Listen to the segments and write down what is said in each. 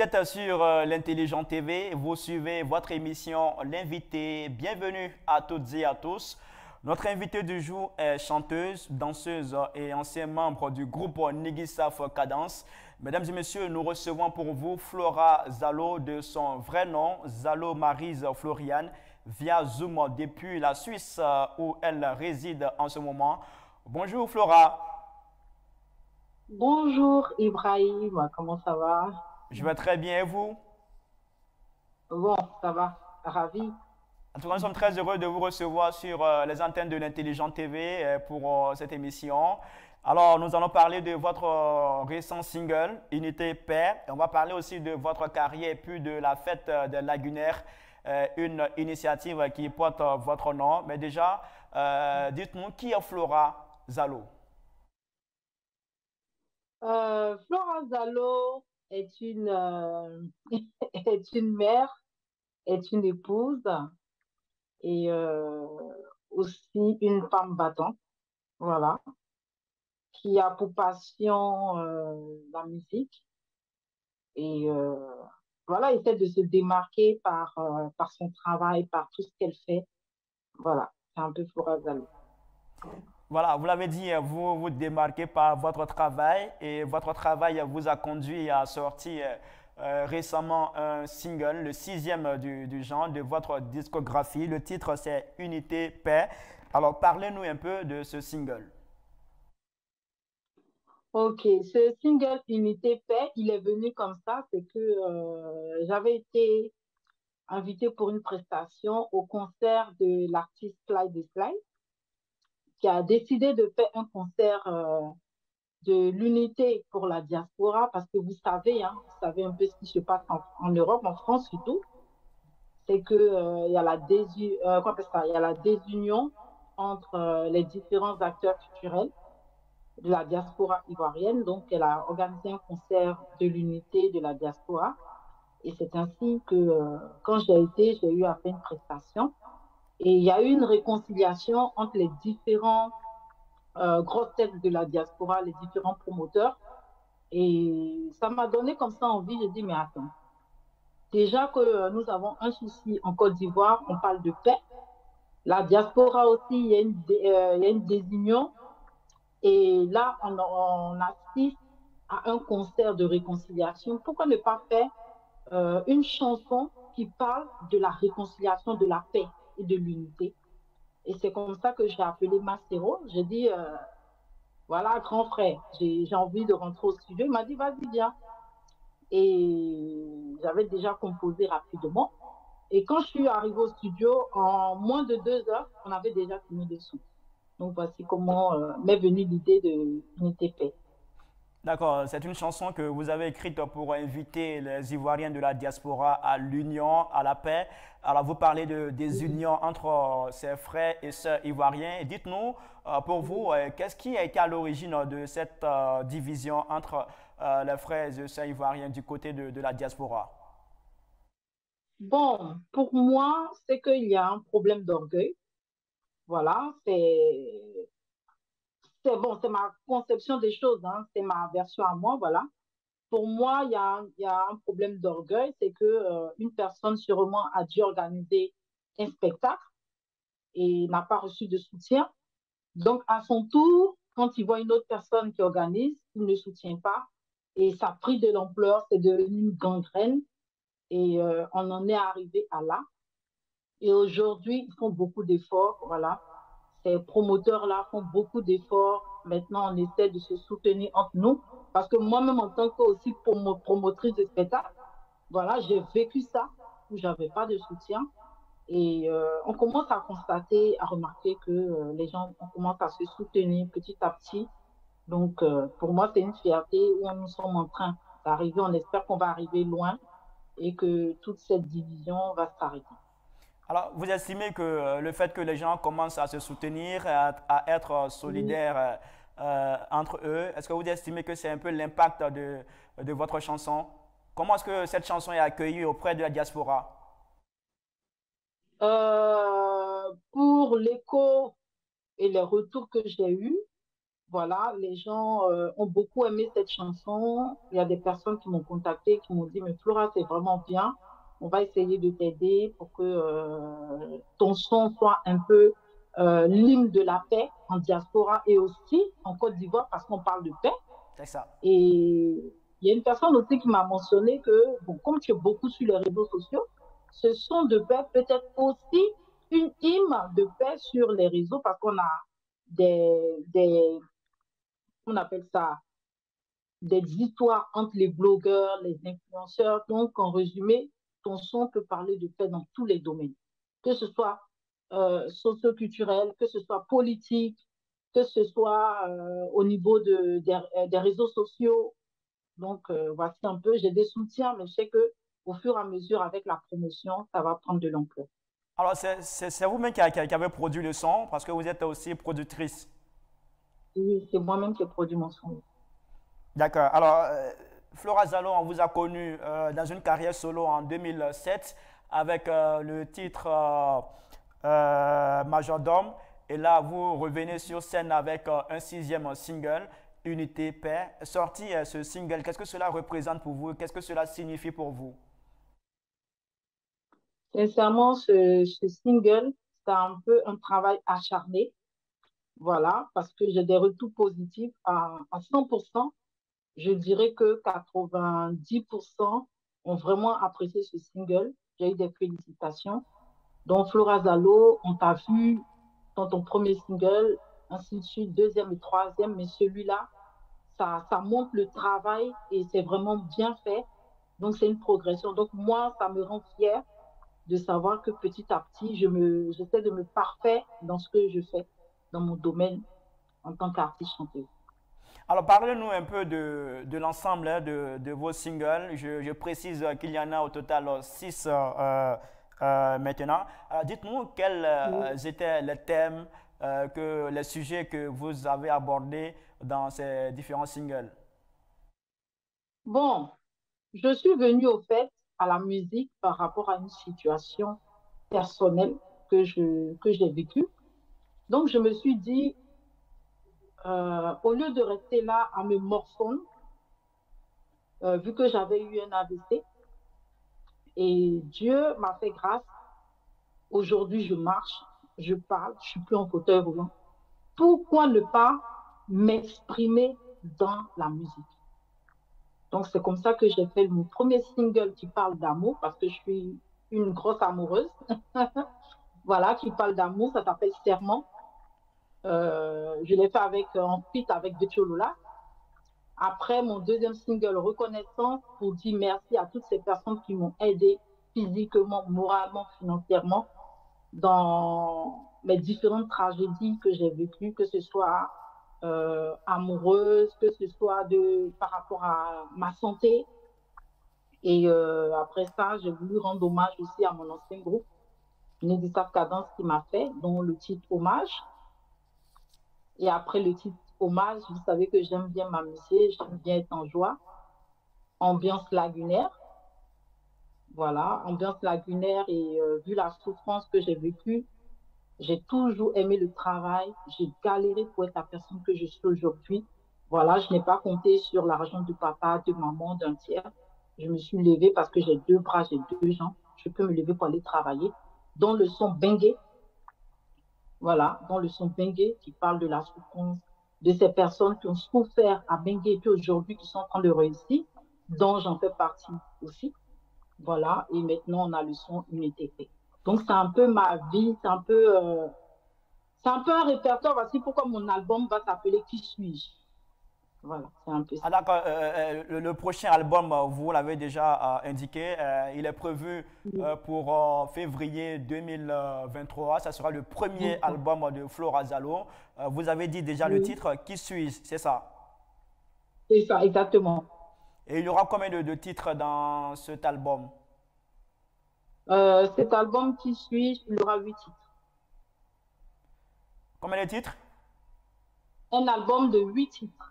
êtes sur l'Intelligent TV, vous suivez votre émission L'invité. Bienvenue à toutes et à tous. Notre invitée du jour est chanteuse, danseuse et ancien membre du groupe Nigissaf Cadence. Mesdames et messieurs, nous recevons pour vous Flora Zalo de son vrai nom, Zalo Maryse Floriane, via Zoom depuis la Suisse où elle réside en ce moment. Bonjour Flora. Bonjour Ibrahim, comment ça va? Je vais très bien et vous? Bon, ça va, ravi. En tout cas, nous sommes très heureux de vous recevoir sur les antennes de l'Intelligent TV pour cette émission. Alors, nous allons parler de votre récent single, Unité Paix. On va parler aussi de votre carrière et puis de la fête des lagunaires, une initiative qui porte votre nom. Mais déjà, dites-nous qui est Flora Zalo? Flora Zalo est est une mère, est une épouse et aussi une femme battante, voilà, qui a pour passion la musique et voilà, essaie de se démarquer par son travail, par tout ce qu'elle fait. Voilà, c'est un peu Flora Zalo. Voilà, vous l'avez dit, vous vous démarquez par votre travail et votre travail vous a conduit à sortir récemment un single, le sixième du genre de votre discographie. Le titre c'est Unité Paix. Alors parlez-nous un peu de ce single. Ok, ce single Unité Paix, il est venu comme ça, c'est que j'avais été invitée pour une prestation au concert de l'artiste Fly the Fly, qui a décidé de faire un concert de l'unité pour la diaspora, parce que vous savez un peu ce qui se passe en Europe, en France surtout, c'est que il y a quoi on appelle ça? Il y a la désunion entre les différents acteurs culturels de la diaspora ivoirienne. Donc, elle a organisé un concert de l'unité de la diaspora. Et c'est ainsi que quand j'ai eu à faire une prestation. Et il y a eu une réconciliation entre les différents grosses têtes de la diaspora, les différents promoteurs. Et ça m'a donné comme ça envie. J'ai dit, mais attends, déjà que nous avons un souci en Côte d'Ivoire, on parle de paix. La diaspora aussi, il y a une désunion. Et là, on assiste à un concert de réconciliation. Pourquoi ne pas faire une chanson qui parle de la réconciliation, de la paix et de l'unité? Et c'est comme ça que j'ai appelé Macero. J'ai dit, voilà, grand frère, j'ai envie de rentrer au studio. Il m'a dit, vas-y, viens. Et j'avais déjà composé rapidement. Et quand je suis arrivée au studio, en moins de 2 heures, on avait déjà fini le son. Donc voici comment m'est venue l'idée de Unité Paix. D'accord, c'est une chanson que vous avez écrite pour inviter les Ivoiriens de la diaspora à l'union, à la paix. Alors, vous parlez des Oui, unions entre ses frères et sœurs ivoiriens. Dites-nous, pour vous, oui. qu'est-ce qui a été à l'origine de cette division entre les frères et sœurs ivoiriens du côté de la diaspora? Bon, pour moi, c'est qu'il y a un problème d'orgueil. Voilà, c'est bon, c'est ma conception des choses, hein, c'est ma version à moi, voilà. Pour moi, il y a un problème d'orgueil, c'est que une personne sûrement a dû organiser un spectacle et n'a pas reçu de soutien. Donc, à son tour, quand il voit une autre personne qui organise, il ne soutient pas. Et ça a pris de l'ampleur, c'est devenu une gangrène. Et on en est arrivé à là. Et aujourd'hui, ils font beaucoup d'efforts. Voilà. Ces promoteurs-là font beaucoup d'efforts. Maintenant, on essaie de se soutenir entre nous. Parce que moi-même, en tant que aussi promotrice de spectacle, voilà, j'ai vécu ça où j'avais pas de soutien. Et on commence à constater, à remarquer que les gens on commence à se soutenir petit à petit. Donc, pour moi, c'est une fierté où nous sommes en train d'arriver. On espère qu'on va arriver loin et que toute cette division va s'arrêter. Alors, vous estimez que le fait que les gens commencent à se soutenir, à être Oui. solidaires entre eux, est-ce que vous estimez que c'est un peu l'impact de votre chanson? Comment est-ce que cette chanson est accueillie auprès de la diaspora? Pour l'écho et les retours que j'ai eus, voilà, les gens ont beaucoup aimé cette chanson. Il y a des personnes qui m'ont contacté, qui m'ont dit, mais Flora, c'est vraiment bien. On va essayer de t'aider pour que ton son soit un peu l'hymne de la paix en diaspora et aussi en Côte d'Ivoire parce qu'on parle de paix. C'est ça. Et il y a une personne aussi qui m'a mentionné que, bon, comme tu es beaucoup sur les réseaux sociaux, ce son de paix peut être aussi une hymne de paix sur les réseaux parce qu'on a des, on appelle ça, des histoires entre les blogueurs, les influenceurs. Donc, en résumé, ton son peut parler de paix dans tous les domaines, que ce soit socio-culturel, que ce soit politique, que ce soit au niveau des réseaux sociaux. Donc, voici un peu, j'ai des soutiens, mais je sais que au fur et à mesure, avec la promotion, ça va prendre de l'ampleur. Alors, c'est vous-même qui avez produit le son parce que vous êtes aussi productrice. Oui, c'est moi-même qui ai produit mon son. D'accord. Alors, Flora Zalo, on vous a connu dans une carrière solo en 2007 avec le titre Majordome. Et là, vous revenez sur scène avec un sixième single, Unité Paix. Sorti ce single, qu'est-ce que cela représente pour vous? Qu'est-ce que cela signifie pour vous? Sincèrement, ce single, c'est un peu un travail acharné. Voilà, parce que j'ai des retours positifs à 100%. Je dirais que 90% ont vraiment apprécié ce single. J'ai eu des félicitations. Donc, Flora Zalo, on t'a vu dans ton premier single, ainsi de suite, deuxième et troisième, mais celui-là, ça montre le travail et c'est vraiment bien fait. Donc, c'est une progression. Donc, moi, ça me rend fière de savoir que petit à petit, j'essaie de me parfaire dans ce que je fais, dans mon domaine en tant qu'artiste chanteuse. Alors, parlez-nous un peu de l'ensemble hein, de vos singles. Je précise qu'il y en a au total six maintenant. Alors, dites-nous quels étaient les thèmes, les sujets que vous avez abordés dans ces différents singles. Bon, je suis venue au fait à la musique par rapport à une situation personnelle que j'ai vécue. Donc, je me suis dit, au lieu de rester là à me morfondre, vu que j'avais eu un AVC, et Dieu m'a fait grâce, aujourd'hui je marche, je parle, je suis plus en fauteuil roulant. Pourquoi ne pas m'exprimer dans la musique? Donc, c'est comme ça que j'ai fait mon premier single qui parle d'amour, parce que je suis une grosse amoureuse. Voilà, qui parle d'amour, ça s'appelle Serment. Je l'ai fait en feat avec Betcholula. Après, mon deuxième single, Reconnaissance, pour dire merci à toutes ces personnes qui m'ont aidé physiquement, moralement, financièrement dans mes différentes tragédies que j'ai vécues, que ce soit amoureuse, que ce soit par rapport à ma santé. Et après ça, j'ai voulu rendre hommage aussi à mon ancien groupe, Nedissa Cadence, qui m'a fait, dont le titre Hommage. Et après le titre Hommage, vous savez que j'aime bien m'amuser, j'aime bien être en joie. Ambiance lagunaire, voilà, ambiance lagunaire. Et vu la souffrance que j'ai vécue, j'ai toujours aimé le travail. J'ai galéré pour être la personne que je suis aujourd'hui. Voilà, je n'ai pas compté sur l'argent de papa, de maman, d'un tiers. Je me suis levée parce que j'ai deux bras, j'ai deux jambes. Je peux me lever pour aller travailler. Dans le son Bengue, voilà, dans le son Bengue qui parle de la souffrance de ces personnes qui ont souffert à Bengue et puis aujourd'hui qui sont en train de réussir, dont j'en fais partie aussi. Voilà, et maintenant on a le son Unité. Donc c'est un peu ma vie, c'est un peu un répertoire. Voici pourquoi mon album va s'appeler Qui suis-je? Voilà, c'est un peu Ah, ça. d'accord. Le prochain album, vous l'avez déjà indiqué, il est prévu Oui, pour février 2023. Ça sera le premier d'accord. album de Flora Zalo. Vous avez dit déjà le Oui, titre, Qui suis-je? C'est ça. c'est ça, exactement. Et il y aura combien de titres dans cet album? Cet album Qui suis-je? Il aura 8 titres. Combien de titres? Un album de 8 titres.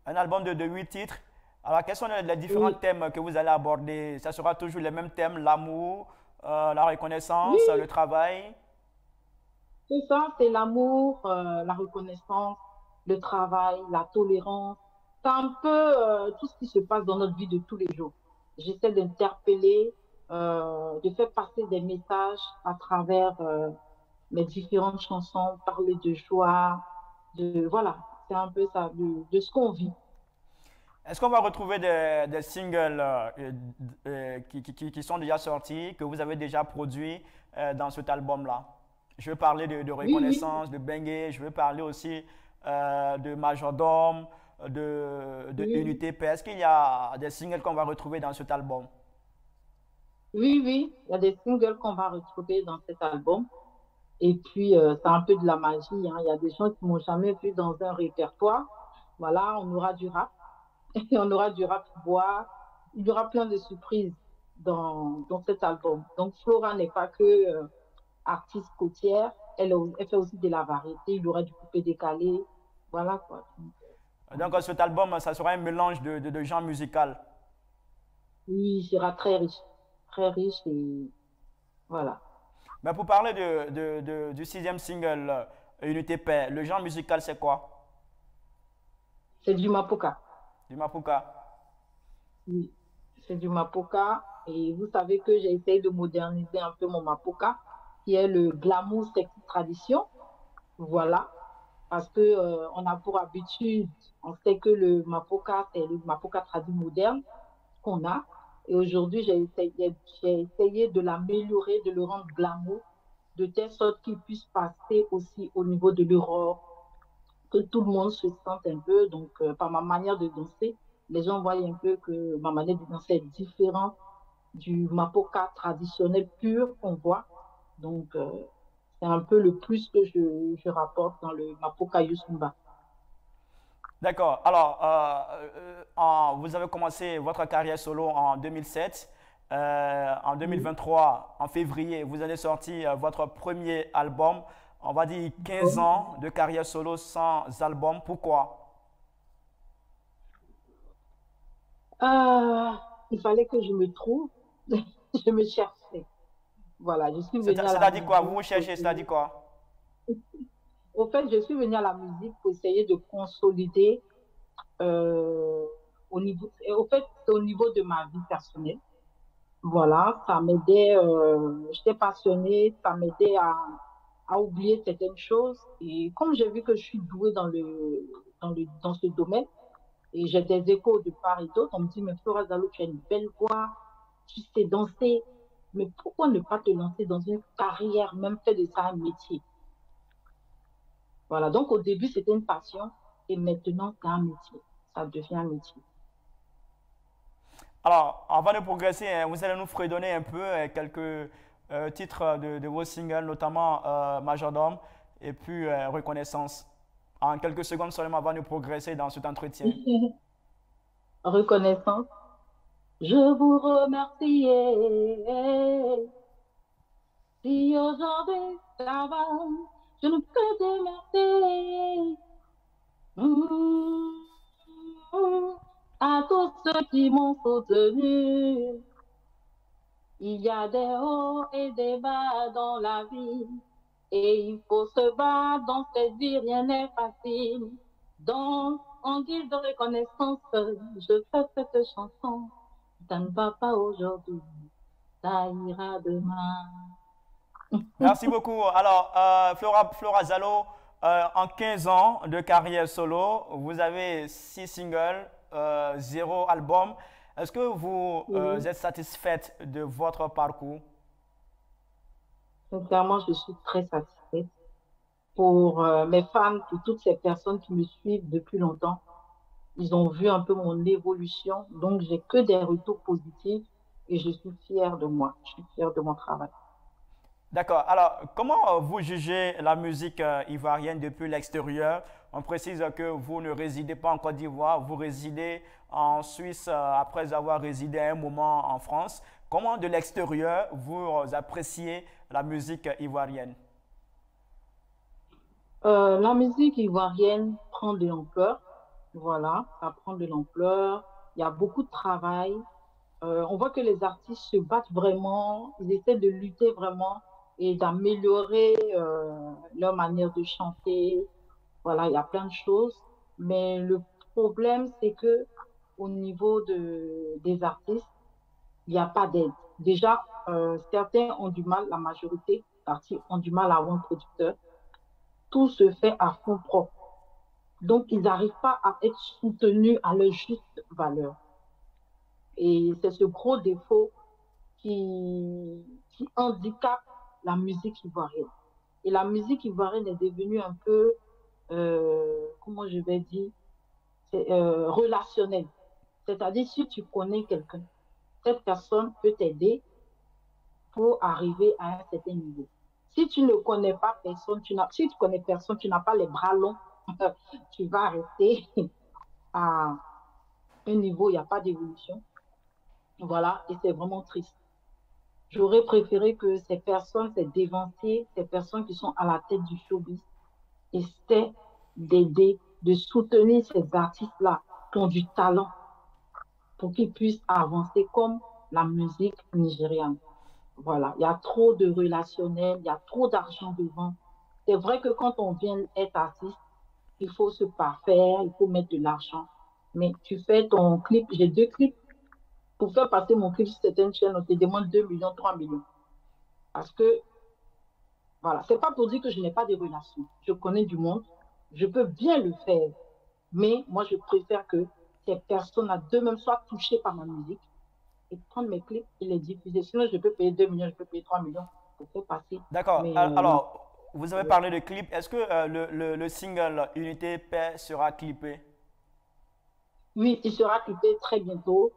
Un album de 8 titres. Alors, quels sont les différents Oui, thèmes que vous allez aborder? Ça sera toujours les mêmes thèmes, l'amour, la oui, reconnaissance, le travail. c'est ça, c'est l'amour, la reconnaissance. le travail, la tolérance. C'est un peu tout ce qui se passe dans notre vie de tous les jours. J'essaie d'interpeller, de faire passer des messages à travers mes différentes chansons, parler de joie, voilà, c'est un peu ça, de ce qu'on vit. Est-ce qu'on va retrouver des singles qui sont déjà sortis, que vous avez déjà produits dans cet album-là? Je veux parler de Oui, oui, Reconnaissance, de Bengue, je veux parler aussi de Majordome, de oui, Unité Paix. Est-ce qu'il y a des singles qu'on va retrouver dans cet album? oui, oui, il y a des singles qu'on va retrouver dans cet album. Et puis, c'est un peu de la magie, hein. Il y a des gens qui m'ont jamais vu dans un répertoire. Voilà, on aura du rap. Et on aura du rap bois. Il y aura plein de surprises dans cet album. Donc, Flora n'est pas que artiste côtière. Elle fait aussi de la variété. Il y aura du coupé décalé. Voilà quoi. Donc cet album, ça sera un mélange de genres musicaux. Oui, il sera très riche. Très riche et voilà. Mais pour parler du sixième single, Unité Paix, le genre musical c'est quoi? C'est du Mapoka. Du Mapuka. Oui, c'est du Mapoka. Et vous savez que j'ai essayé de moderniser un peu mon Mapoka, qui est le glamour sexy tradition. Voilà. Parce que on a pour habitude, on sait que le Mapoka, c'est le Mapoka traduit moderne qu'on a. Et aujourd'hui, j'ai essayé de l'améliorer, de le rendre glamour, de telle sorte qu'il puisse passer aussi au niveau de l'Europe, que tout le monde se sente un peu. Donc, par ma manière de danser, les gens voient un peu que ma manière de danser est différente du Mapoka traditionnel pur qu'on voit. Donc, c'est un peu le plus que je rapporte dans le Mapoka Yusumba. D'accord. Alors, vous avez commencé votre carrière solo en 2007. En Oui. 2023, en février, vous avez sorti votre premier album. On va dire 15 Bon. ans de carrière solo sans album. Pourquoi? Il fallait que je me trouve, je me cherchais. Voilà, je suis venue à la C'est-à-dire quoi? Vous musique vous pour cherchez, c'est-à-dire essayer. quoi? Au fait, je suis venue à la musique pour essayer de consolider euh, au niveau. Et au fait, c'est au niveau de ma vie personnelle. Voilà, ça m'aidait. J'étais passionnée, ça m'aidait à oublier certaines choses. Et comme j'ai vu que je suis douée dans ce domaine, et j'ai des échos de part et d'autre, on me dit, mais Flora Zalo, tu as une belle voix, tu sais danser, mais pourquoi ne pas te lancer dans une carrière, même faire de ça un métier? Voilà, donc au début, c'était une passion et maintenant, c'est un métier. Ça devient un métier. Alors, avant de progresser, hein, vous allez nous fredonner un peu quelques titres de vos singles, notamment Majordome et puis Reconnaissance. En quelques secondes seulement avant de progresser dans cet entretien. Reconnaissance. Je vous remercie. Si aujourd'hui ça va, je ne peux te remercier. Mm, à tous ceux qui m'ont soutenu. Il y a des hauts et des bas dans la vie. Et il faut se battre dans cette vie, rien n'est facile. Donc, en guise de reconnaissance, je fais cette chanson. Ça ne va pas aujourd'hui, ça ira demain. Merci beaucoup. Alors, Flora Zalo, en 15 ans de carrière solo, vous avez 6 singles, 0 album. Est-ce que vous Oui, êtes satisfaite de votre parcours? sincèrement, je suis très satisfaite pour mes fans, pour toutes ces personnes qui me suivent depuis longtemps. Ils ont vu un peu mon évolution, donc j'ai que des retours positifs et je suis fière de moi. Je suis fière de mon travail. D'accord. Alors, comment vous jugez la musique ivoirienne depuis l'extérieur? On précise que vous ne résidez pas en Côte d'Ivoire, vous résidez en Suisse après avoir résidé un moment en France. Comment de l'extérieur vous appréciez la musique ivoirienne? La musique ivoirienne prend de l'ampleur. Voilà, ça prend de l'ampleur. Il y a beaucoup de travail. On voit que les artistes se battent vraiment. Ils essaient de lutter vraiment et d'améliorer leur manière de chanter. Voilà, il y a plein de choses. Mais le problème, c'est que au niveau des artistes, il n'y a pas d'aide. Déjà, certains ont du mal, la majorité d'artistes ont du mal à avoir un producteur. Tout se fait à fond propre. Donc, ils n'arrivent pas à être soutenus à leur juste valeur. Et c'est ce gros défaut qui handicape la musique ivoirienne. Et la musique ivoirienne est devenue un peu, comment je vais dire, relationnelle. C'est-à-dire, si tu connais quelqu'un, cette personne peut t'aider pour arriver à un certain niveau. Si tu ne connais pas personne, si tu connais personne, tu n'as pas les bras longs, tu vas rester à un niveau, il n'y a pas d'évolution. Voilà, et c'est vraiment triste. J'aurais préféré que ces personnes, ces dévanciers, ces personnes qui sont à la tête du showbiz, essaient d'aider, de soutenir ces artistes-là qui ont du talent pour qu'ils puissent avancer comme la musique nigériane. Voilà, il y a trop de relationnel, il y a trop d'argent devant. C'est vrai que quand on vient être artiste, il faut se parfaire, il faut mettre de l'argent. Mais tu fais ton clip, j'ai 2 clips. Pour faire passer mon clip sur certaines chaînes, on te demande 2 millions, 3 millions. Parce que, voilà, c'est pas pour dire que je n'ai pas de relations. Je connais du monde, je peux bien le faire. Mais moi, je préfère que ces personnes-là d'eux-mêmes soient touchées par ma musique et prendre mes clips et les diffuser. Sinon, je peux payer 2 millions, je peux payer 3 millions pour faire passer. D'accord. Mais non. Alors, vous avez parlé de clip. Est-ce que le single Unité Paix sera clippé? Oui, il sera clippé très bientôt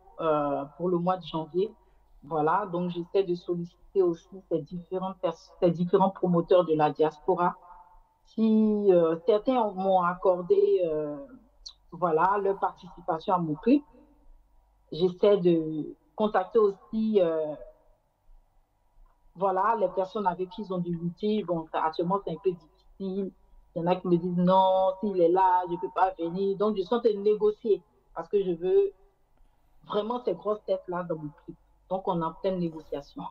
pour le mois de janvier. Voilà, donc j'essaie de solliciter aussi ces différents promoteurs de la diaspora. Si certains m'ont accordé voilà, leur participation à mon clip, j'essaie de contacter aussi voilà, les personnes avec qui ils ont dû lutter. Bon, actuellement, c'est un peu difficile. Il y en a qui me disent non, s'il est là, je ne peux pas venir. Donc, je suis en train de négocier parce que je veux vraiment ces grosses têtes-là dans mon clip. Donc, on est en pleine négociation.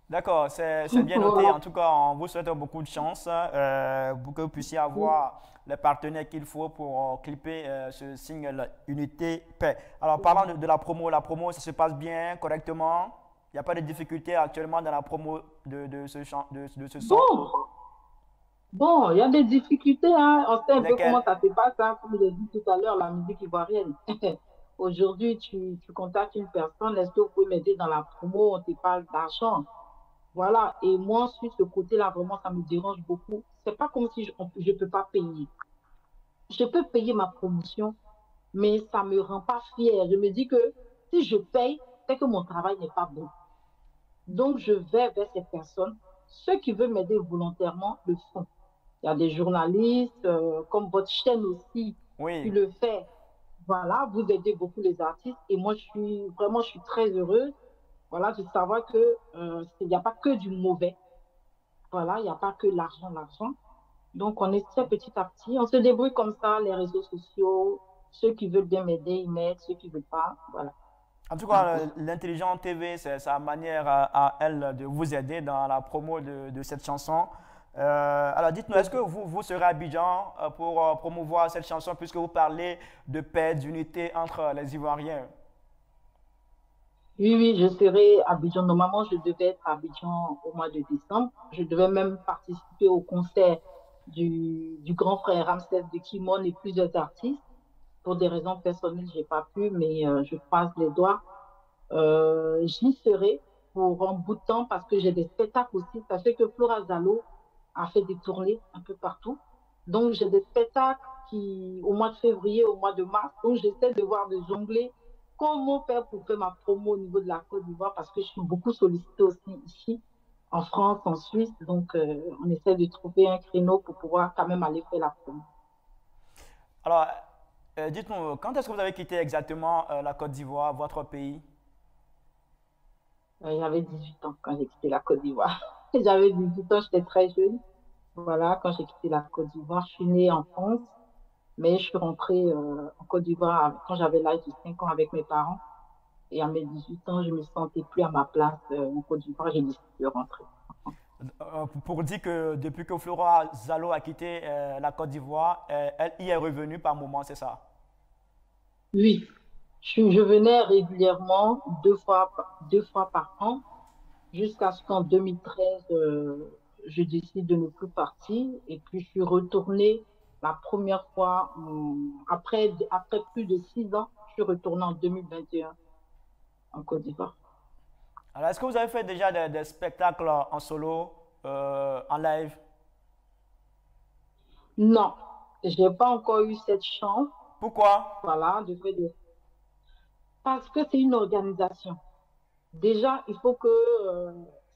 D'accord, c'est bien noté. Voilà. En tout cas, on vous souhaite beaucoup de chance pour que vous puissiez avoir les partenaires qu'il faut pour clipper ce single Unité Paix. Alors, parlant de la promo, ça se passe bien, correctement. Il n'y a pas de difficultés actuellement dans la promo de ce son. Bon, bon, il y a des difficultés, hein. On sait un peu comment Lesquelles? ça se passe, hein, comme je l'ai dit tout à l'heure, la musique ivoirienne. Aujourd'hui, tu contactes une personne, est-ce que vous pouvez m'aider dans la promo? On te parle d'argent. Voilà. Et moi, sur ce côté-là, vraiment, ça me dérange beaucoup. C'est pas comme si je peux pas payer. Je peux payer ma promotion, mais ça me rend pas fière. Je me dis que si je paye, c'est que mon travail n'est pas bon. Donc, je vais vers ces personnes. Ceux qui veulent m'aider volontairement le font. Il y a des journalistes, comme votre chaîne aussi, qui Oui. le fait. Voilà, vous aidez beaucoup les artistes. Et moi, je suis très heureuse. Voilà, de savoir que il n'y a pas que du mauvais. Voilà, il n'y a pas que l'argent, l'argent. Donc, on essaie petit à petit. On se débrouille comme ça, les réseaux sociaux. Ceux qui veulent bien m'aider, ils m'aident. Ceux qui ne veulent pas, voilà. En tout C'est un cas, peu ça. l'intelligent TV, c'est sa manière à elle de vous aider dans la promo de cette chanson. Alors, dites-nous, est-ce que vous serez à Abidjan pour promouvoir cette chanson puisque vous parlez de paix, d'unité entre les Ivoiriens? Oui, oui, je serai à Abidjan. Normalement, je devais être à Abidjan au mois de décembre. Je devais même participer au concert du grand frère Ramsès de Kimon et plusieurs artistes. Pour des raisons personnelles, j'ai pas pu, mais je croise les doigts. J'y serai pour un bout de temps parce que j'ai des spectacles aussi. Ça fait que Flora Zalo a fait des tournées un peu partout. Donc, j'ai des spectacles au mois de février, au mois de mars. Donc, j'essaie de voir, de jongler. Comment faire pour faire ma promo au niveau de la Côte d'Ivoire parce que je suis beaucoup sollicitée aussi ici, en France, en Suisse. Donc, on essaie de trouver un créneau pour pouvoir quand même aller faire la promo. Alors, dites-nous, quand est-ce que vous avez quitté exactement la Côte d'Ivoire, votre pays? J'avais 18 ans quand j'ai quitté la Côte d'Ivoire. J'avais 18 ans, j'étais très jeune. Voilà, quand j'ai quitté la Côte d'Ivoire, je suis née en France, mais je suis rentrée en Côte d'Ivoire quand j'avais l'âge de 5 ans avec mes parents. Et à mes 18 ans, je me sentais plus à ma place en Côte d'Ivoire, j'ai décidé de rentrer. Pour dire que depuis que Flora Zalo a quitté la Côte d'Ivoire, elle y est revenue par moment, c'est ça? Oui, je venais régulièrement, deux fois par an, jusqu'à ce qu'en 2013, je décide de ne plus partir. Et puis, je suis retournée la première fois, après plus de 6 ans, je suis retournée en 2021 en Côte d'Ivoire. Alors, est-ce que vous avez fait déjà des spectacles en solo, en live? Non, je n'ai pas encore eu cette chance, Pourquoi? voilà, parce que c'est une organisation. Déjà, il faut que,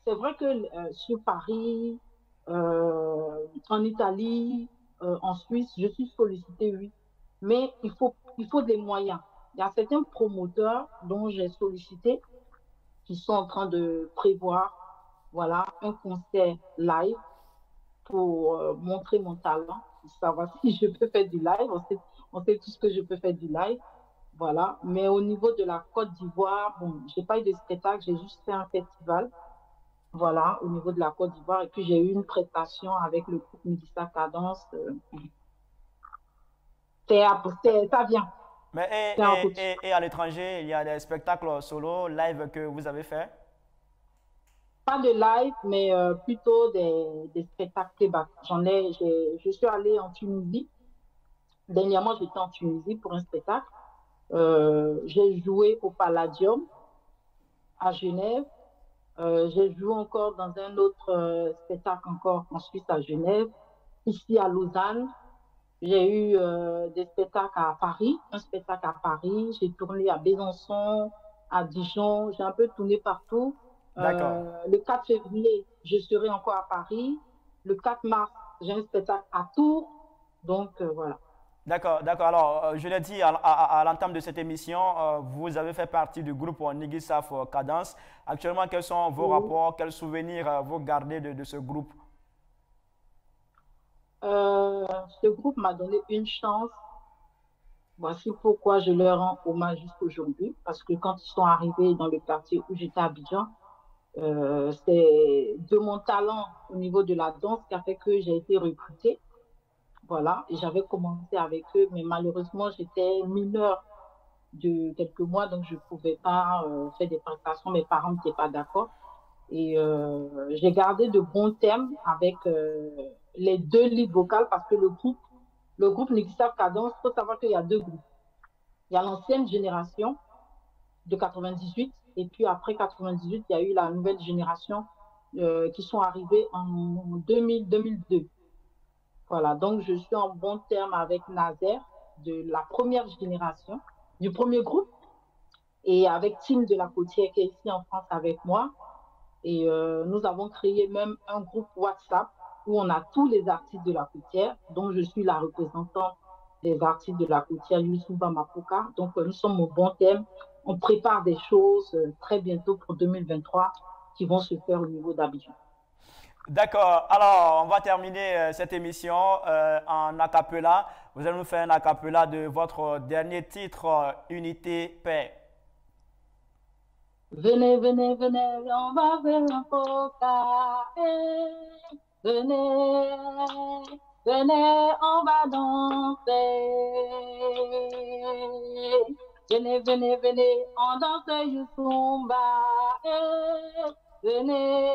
c'est vrai que sur Paris, en Italie, en Suisse, je suis sollicitée, oui, mais il faut des moyens. Il y a certains promoteurs dont j'ai sollicité qui sont en train de prévoir, voilà, un concert live pour montrer mon talent, pour savoir si je peux faire du live. On sait tout ce que je peux faire du live. Voilà. Mais au niveau de la Côte d'Ivoire, bon, j'ai pas eu de spectacle, j'ai juste fait un festival. Voilà, au niveau de la Côte d'Ivoire. Et puis j'ai eu une prestation avec le groupe Mélissa Cadence. Ça vient. Mais C'est en route. et à l'étranger, il y a des spectacles solo, live que vous avez fait? Pas de live, mais plutôt des spectacles playback. Je suis allée en Tunisie. Dernièrement, j'étais en Tunisie pour un spectacle. J'ai joué au Palladium à Genève. J'ai joué encore dans un autre spectacle encore en Suisse à Genève. Ici à Lausanne, j'ai eu des spectacles à Paris, un spectacle à Paris. J'ai tourné à Besançon, à Dijon. J'ai un peu tourné partout. D'accord. Le 4 février, je serai encore à Paris. Le 4 mars, j'ai un spectacle à Tours. Donc, voilà. D'accord, d'accord. Alors, je l'ai dit à l'entame de cette émission, vous avez fait partie du groupe Nigisaf Cadence. Actuellement, quels sont vos Oui. rapports, quels souvenirs vous gardez de ce groupe? Euh, Ce groupe m'a donné une chance. Voici pourquoi je leur rends hommage jusqu'aujourd'hui. Parce que quand ils sont arrivés dans le quartier où j'étais à Abidjan, c'est de mon talent au niveau de la danse qui a fait que j'ai été recrutée. Voilà, et j'avais commencé avec eux, mais malheureusement, j'étais mineure de quelques mois, donc je ne pouvais pas faire des prestations. Mes parents n'étaient pas d'accord. Et j'ai gardé de bons thèmes avec les deux leads vocales parce que le groupe Nixab Cadence, il faut savoir qu'il y a deux groupes. Il y a l'ancienne génération de 98 et puis après 98, il y a eu la nouvelle génération qui sont arrivés en 2000-2002. Voilà, donc je suis en bon terme avec Nazer de la première génération, du premier groupe, et avec Tim de la Côtière qui est ici en France avec moi. Et nous avons créé même un groupe WhatsApp où on a tous les artistes de la Côtière, dont je suis la représentante des artistes de la Côtière, Youssouba Mapuka. Donc nous sommes au bon terme. On prépare des choses très bientôt pour 2023 qui vont se faire au niveau d'Abidjan. D'accord. Alors, on va terminer cette émission en a cappella. Vous allez nous faire un a cappella de votre dernier titre, Unité Paix. Venez, venez, venez, on va faire un coca. Venez, venez, on va danser. Venez, venez, venez, on danse Youssumba. Venez,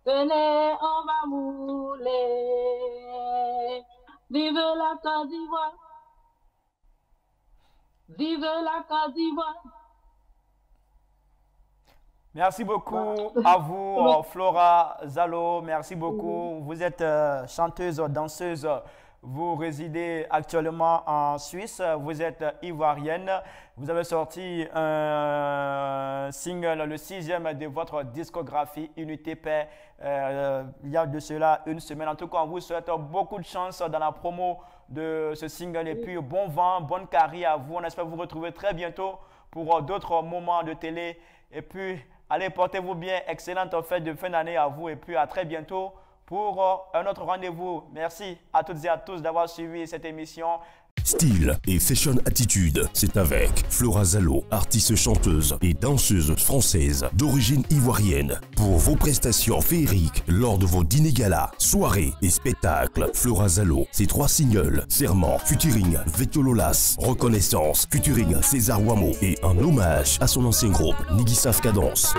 venez, on va mouler. Vive la Côte d'Ivoire, vive la Côte d'Ivoire. Merci Voilà. beaucoup à vous, Flora Zalo. Merci beaucoup. Vous êtes chanteuse, danseuse. Vous résidez actuellement en Suisse. Vous êtes ivoirienne. Vous avez sorti un single, le 6e de votre discographie, Unité Paix, il y a de cela une semaine. En tout cas, on vous souhaite beaucoup de chance dans la promo de ce single. Et puis, bon vent, bonne carrière à vous. On espère vous retrouver très bientôt pour d'autres moments de télé. Et puis, allez, portez-vous bien. Excellente fête de fin d'année à vous. Et puis, à très bientôt pour un autre rendez-vous. Merci à toutes et à tous d'avoir suivi cette émission. style et fashion attitude. C'est avec Flora Zalo, artiste chanteuse et danseuse française d'origine ivoirienne. Pour vos prestations féeriques lors de vos dîners galas, soirées et spectacles, Flora Zalo, ses 3 singles, Serment, featuring Vetololas, Reconnaissance, featuring César Wamo et un hommage à son ancien groupe Nigissaf Cadence.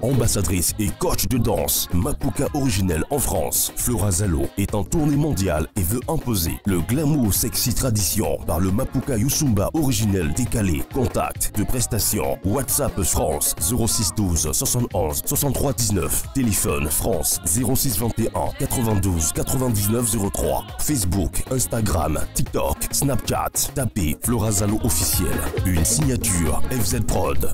Ambassadrice et coach de danse, Mapuka originelle en France, Flora Zalo est en tournée mondiale et veut imposer le glamour sexy tradition par le Mapuka Yusumba originel décalé. Contact de prestation WhatsApp France 0612 71 63 19, téléphone France 06 21 92 99 03, Facebook, Instagram, TikTok, Snapchat. Tapez Flora Zalo officiel. Une signature FZ Prod.